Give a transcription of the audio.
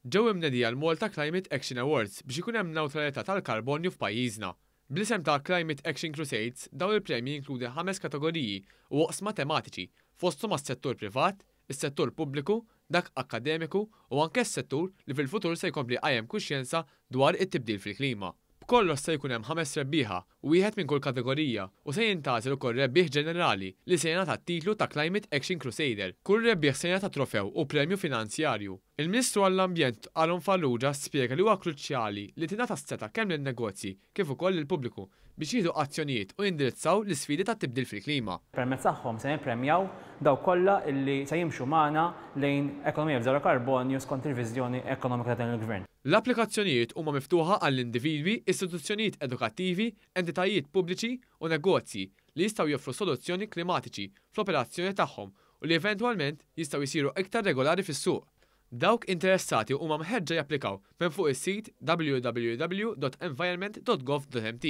Ġew imnedija l-Malta Climate Action Awards biex ikun hemm newtralità tal-karbonju f'pajjiżna. Bl-isem ta' Climate Action Crusades, dawn il-premji jinkludi 5 kategoriji u oqsma tematiċi fosthom mas-settur privat, is-settur pubbliku, dak akademiku u anke s-settur li fil-futur se jkompli qajjem kuxjenza dwar it-tibdil fil-klima. B'kollox se jkun hemm 5 rebbieħa u wieħed minn kull kategorija u se jintgħażel ukoll rebbieħ ġenerali li se jingħata t-titlu ta' Climate Action Crusader. Kull rebbieħ se jingħata trofew u premju finanzjarju. Il-Ministru għall-Ambjent Alon Farrugia spjega li huwa kruċjali li tingħata s-seta kemm lin-negozji kif ukoll lill-pubbliku biex jieħdu azzjonijiet u jindirizzaw l-isfidi tat-tibdil fil-klima. Permezz tagħhom se nippremjaw daw kollha illi se jimxu magħna lejn ekonomija b'żero karbonju skont il-viżjoni ekonomika ta' il-Gvern. L-applikazzjonijiet huma miftuħa għall-individwi, istituzzjonijiet edukattivi, entitajiet pubbliċi u negozji li jistgħu joffru soluzzjoni klimatiċi fl-operazzjoni tagħhom u li eventwalment jistgħu jsiru iktar regolari fis-suq. Dawk interessati huma mħeġġa japplikaw minn fuq is-sit www.environment.gov.mt.